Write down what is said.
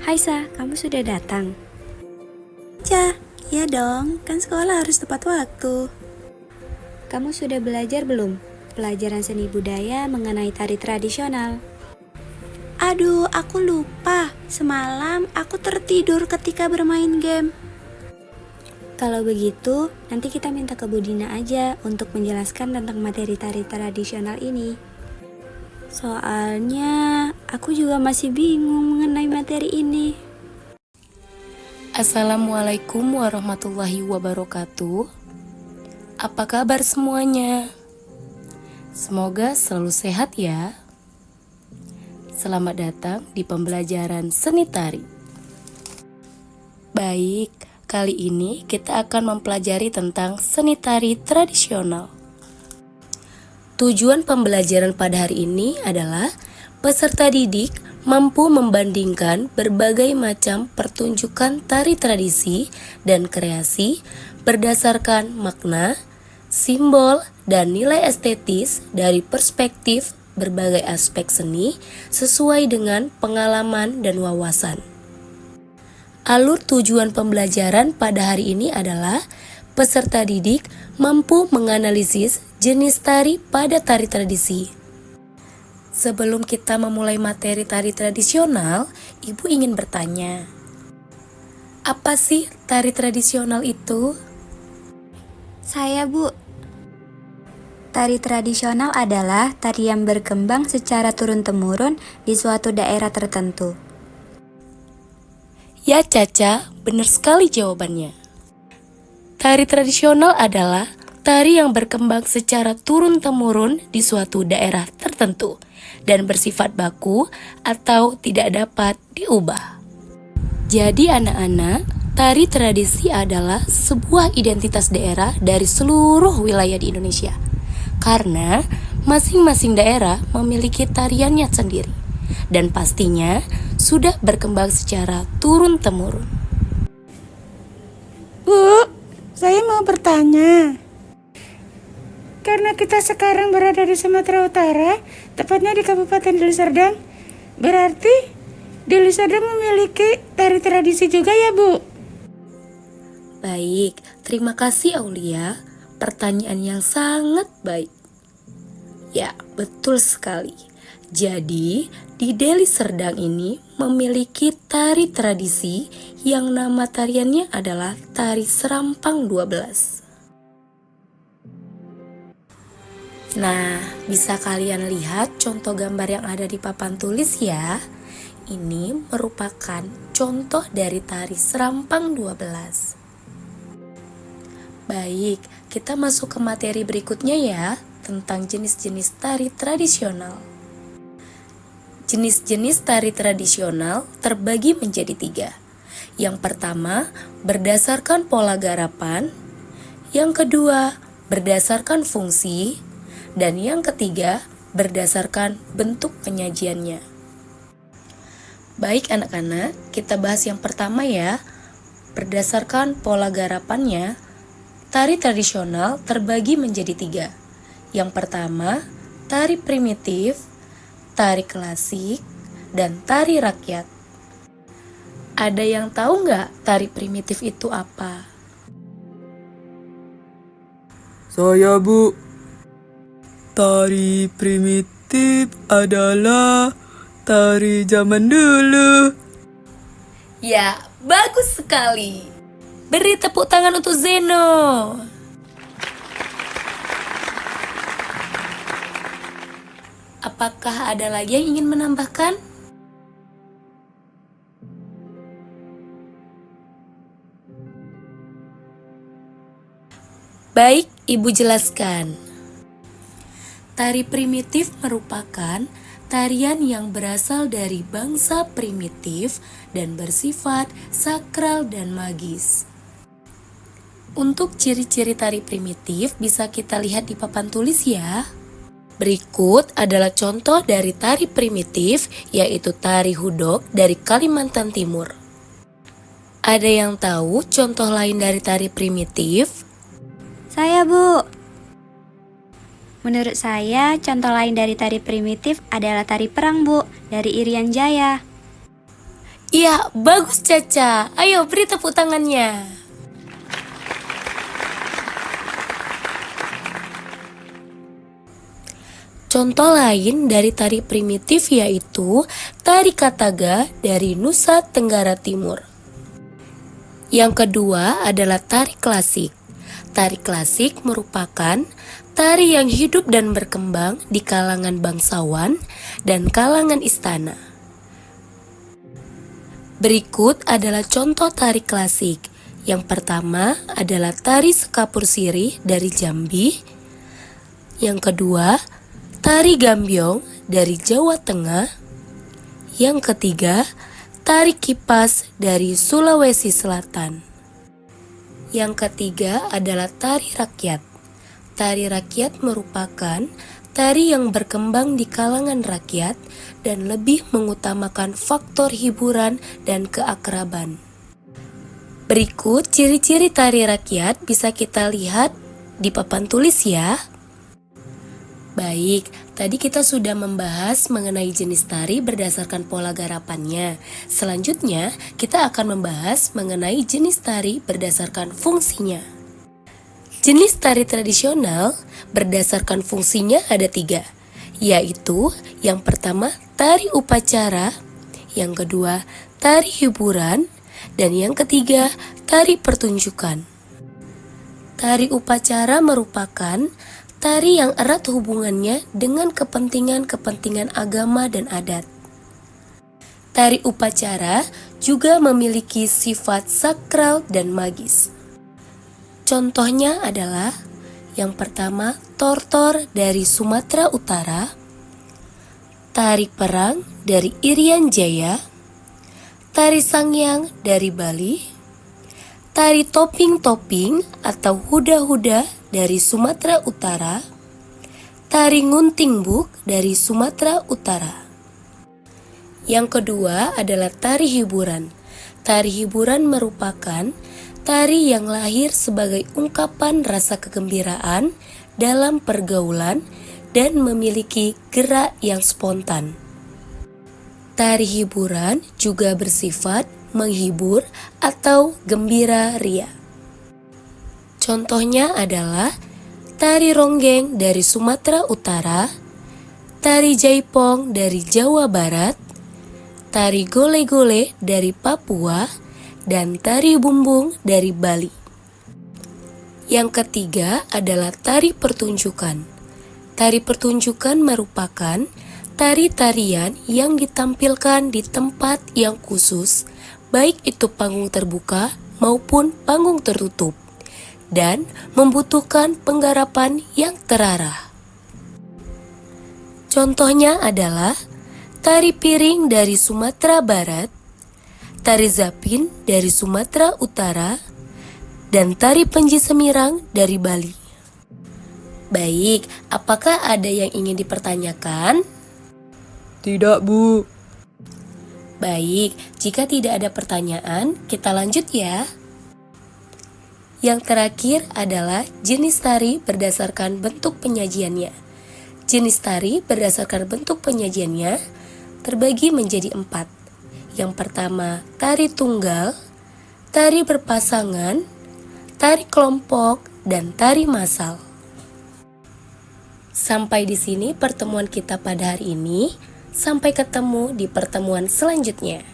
Hai Sa, kamu sudah datang? Cah, iya dong, kan sekolah harus tepat waktu. Kamu sudah belajar belum? Pelajaran seni budaya mengenai tari tradisional. Aduh, aku lupa. Semalam aku tertidur ketika bermain game. Kalau begitu, nanti kita minta ke Budina aja untuk menjelaskan tentang materi tari tradisional ini. Soalnya, aku juga masih bingung mengenai materi ini. Assalamualaikum warahmatullahi wabarakatuh. Apa kabar semuanya? Semoga selalu sehat ya. Selamat datang di pembelajaran seni tari. Baik, kali ini kita akan mempelajari tentang seni tari tradisional. Tujuan pembelajaran pada hari ini adalah peserta didik mampu membandingkan berbagai macam pertunjukan tari tradisi dan kreasi berdasarkan makna, simbol, dan nilai estetis dari perspektif berbagai aspek seni sesuai dengan pengalaman dan wawasan. Alur tujuan pembelajaran pada hari ini adalah peserta didik mampu menganalisis jenis tari pada tari tradisi. Sebelum kita memulai materi tari tradisional, Ibu ingin bertanya, apa sih tari tradisional itu? Saya, Bu. Tari tradisional adalah tari yang berkembang secara turun-temurun di suatu daerah tertentu. Ya Caca, benar sekali jawabannya. Tari tradisional adalah tari yang berkembang secara turun-temurun di suatu daerah tertentu dan bersifat baku atau tidak dapat diubah. Jadi anak-anak, tari tradisi adalah sebuah identitas daerah dari seluruh wilayah di Indonesia. Karena masing-masing daerah memiliki tariannya sendiri dan pastinya sudah berkembang secara turun-temurun. Bu, saya mau bertanya. Karena kita sekarang berada di Sumatera Utara, tepatnya di Kabupaten Deli Serdang, berarti Deli Serdang memiliki tari tradisi juga ya, Bu? Baik, terima kasih Aulia. Pertanyaan yang sangat baik. Ya, betul sekali. Jadi, di Deli Serdang ini memiliki tari tradisi yang nama tariannya adalah Tari Serampang 12. Nah, bisa kalian lihat contoh gambar yang ada di papan tulis ya. Ini merupakan contoh dari Tari Serampang 12. Baik, kita masuk ke materi berikutnya ya, tentang jenis-jenis tari tradisional. Jenis-jenis tari tradisional terbagi menjadi 3. Yang pertama, berdasarkan pola garapan. Yang kedua, berdasarkan fungsi. Dan yang ketiga, berdasarkan bentuk penyajiannya. Baik anak-anak, kita bahas yang pertama ya. Berdasarkan pola garapannya, tari tradisional terbagi menjadi 3. Yang pertama, tari primitif, tari klasik, dan tari rakyat. Ada yang tahu nggak tari primitif itu apa? Saya, Bu. Tari primitif adalah tari zaman dulu. Ya, bagus sekali. Beri tepuk tangan untuk Zeno. Apakah ada lagi yang ingin menambahkan? Baik, Ibu jelaskan. Tari primitif merupakan tarian yang berasal dari bangsa primitif dan bersifat sakral dan magis. Untuk ciri-ciri tari primitif bisa kita lihat di papan tulis ya. Berikut adalah contoh dari tari primitif, yaitu tari hudok dari Kalimantan Timur. Ada yang tahu contoh lain dari tari primitif? Saya, Bu. Menurut saya, contoh lain dari tari primitif adalah tari perang, Bu, dari Irian Jaya. Iya, bagus Caca. Ayo beri tepuk tangannya. Contoh lain dari tari primitif yaitu tari Kataga dari Nusa Tenggara Timur. Yang kedua adalah tari klasik. Tari klasik merupakan tari yang hidup dan berkembang di kalangan bangsawan dan kalangan istana. Berikut adalah contoh tari klasik. Yang pertama adalah tari Sekapur Sirih dari Jambi. Yang kedua, tari Gambyong dari Jawa Tengah. Yang ketiga, tari Kipas dari Sulawesi Selatan. Yang ketiga adalah tari rakyat. Tari rakyat merupakan tari yang berkembang di kalangan rakyat dan lebih mengutamakan faktor hiburan dan keakraban. Berikut ciri-ciri tari rakyat bisa kita lihat di papan tulis ya. Baik, tadi kita sudah membahas mengenai jenis tari berdasarkan pola garapannya. Selanjutnya, kita akan membahas mengenai jenis tari berdasarkan fungsinya. Jenis tari tradisional berdasarkan fungsinya ada 3, yaitu yang pertama tari upacara, yang kedua tari hiburan, dan yang ketiga tari pertunjukan. Tari upacara merupakan tari yang erat hubungannya dengan kepentingan-kepentingan agama dan adat. Tari upacara juga memiliki sifat sakral dan magis. Contohnya adalah yang pertama tortor dari Sumatera Utara, tari perang dari Irian Jaya, tari sangyang dari Bali, tari toping-toping atau huda-huda dari Sumatera Utara, tari nguntingbuk dari Sumatera Utara. Yang kedua adalah tari hiburan. Tari hiburan merupakan tari yang lahir sebagai ungkapan rasa kegembiraan dalam pergaulan dan memiliki gerak yang spontan. Tari hiburan juga bersifat menghibur atau gembira ria. Contohnya adalah tari ronggeng dari Sumatera Utara, tari jaipong dari Jawa Barat, tari gole-gole dari Papua, dan tari bumbung dari Bali. Yang ketiga adalah tari pertunjukan. Tari pertunjukan merupakan tari-tarian yang ditampilkan di tempat yang khusus, baik itu panggung terbuka maupun panggung tertutup, dan membutuhkan penggarapan yang terarah. Contohnya adalah tari piring dari Sumatera Barat, tari zapin dari Sumatera Utara, dan tari penji semirang dari Bali. Baik, apakah ada yang ingin dipertanyakan? Tidak, Bu. Baik, jika tidak ada pertanyaan, kita lanjut ya. Yang terakhir adalah jenis tari berdasarkan bentuk penyajiannya. Jenis tari berdasarkan bentuk penyajiannya terbagi menjadi 4. Yang pertama, tari tunggal, tari berpasangan, tari kelompok, dan tari massal. Sampai di sini pertemuan kita pada hari ini. Sampai ketemu di pertemuan selanjutnya.